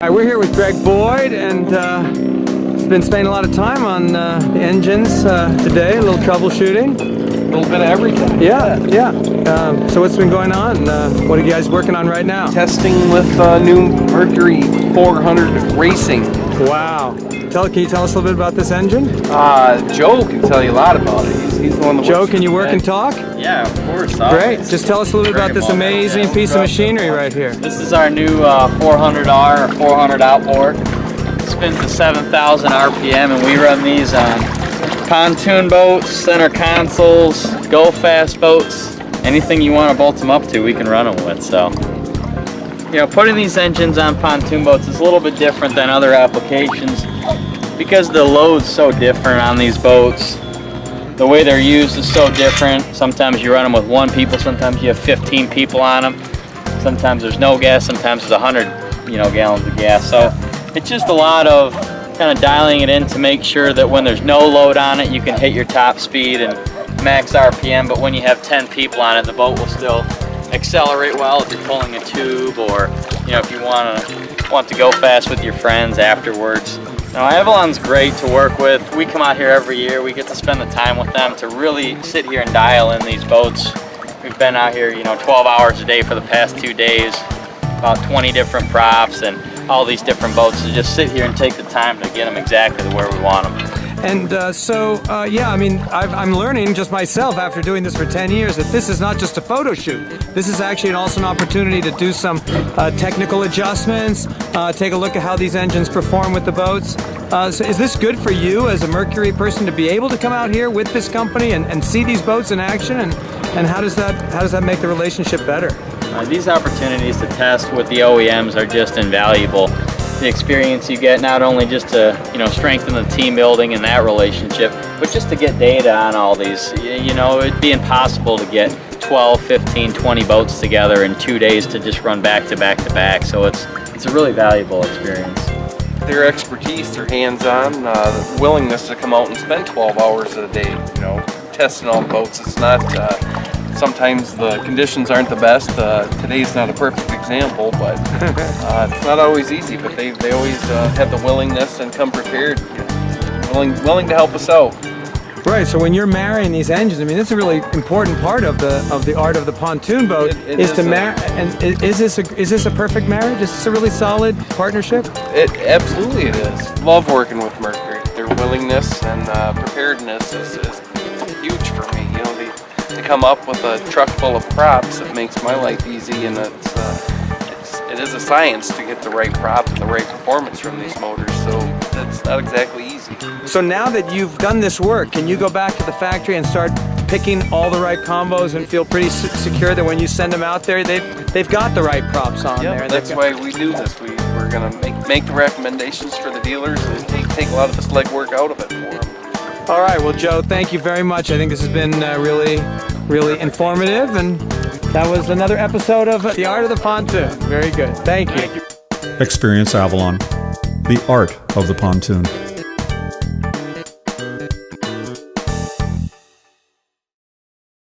We're here with Greg Boyd, and been spending a lot of time on the engines today, a little troubleshooting. A little bit of everything. Yeah. So what's been going on? What are you guys working on right now? Testing with new Mercury 400 Racing. Wow. Can you tell us a little bit about this engine? Joe can tell you a lot about it. He's the one that Joe, can you work and talk? Yeah, of course. Great. Just tell us a little bit about this amazing piece of machinery right here. This is our new 400R or 400 outboard. Spins to 7,000 RPM, and we run these on pontoon boats, center consoles, go fast boats. Anything you want to bolt them up to, we can run them with. So, you know, putting these engines on pontoon boats is a little bit different than other applications because the load's so different on these boats. The way they're used is so different. Sometimes you run them with 1 people, sometimes you have 15 people on them. Sometimes there's no gas, sometimes there's 100, gallons of gas. So it's just a lot of kind of dialing it in to make sure that when there's no load on it, you can hit your top speed and max RPM, but when you have 10 people on it, the boat will still accelerate well if you're pulling a tube, or if you want to go fast with your friends afterwards. Now, Avalon's great to work with. We come out here every year. We get to spend the time with them to really sit here and dial in these boats. We've been out here 12 hours a day for the past 2 days, about 20 different props and all these different boats, to just sit here and take the time to get them exactly where we want them. And I'm learning just myself after doing this for 10 years that this is not just a photo shoot. This is actually also an opportunity to do some technical adjustments, take a look at how these engines perform with the boats. So is this good for you as a Mercury person to be able to come out here with this company and see these boats in action? And how does that make the relationship better? These opportunities to test with the OEMs are just invaluable. The experience you get, not only just to strengthen the team building and that relationship, but just to get data on all these. It'd be impossible to get 12, 15, 20 boats together in 2 days to just run back to back to back. So it's a really valuable experience. Their expertise, their hands-on, the willingness to come out and spend 12 hours a day, testing all the boats. It's not. Sometimes the conditions aren't the best. Today's not a perfect example, but it's not always easy. But they always have the willingness and come prepared, willing to help us out. Right. So when you're marrying these engines, it's a really important part of the art of the pontoon boat. Is this a perfect marriage? Is this a really solid partnership? Absolutely it is. Love working with Mercury. Their willingness and preparedness is huge for me. They come up with a truck full of props. It makes my life easy, and it is a science to get the right prop and the right performance from these motors. So it's not exactly easy. So now that you've done this work, can you go back to the factory and start picking all the right combos and feel pretty secure that when you send them out there, they've got the right props on there? That's why we do this. We're going to make the recommendations for the dealers and take a lot of this legwork out of it for them. All right, well, Joe, thank you very much. I think this has been really informative, and that was another episode of The Art of the Pontoon. Very good. Thank you. Experience Avalon, the art of the pontoon.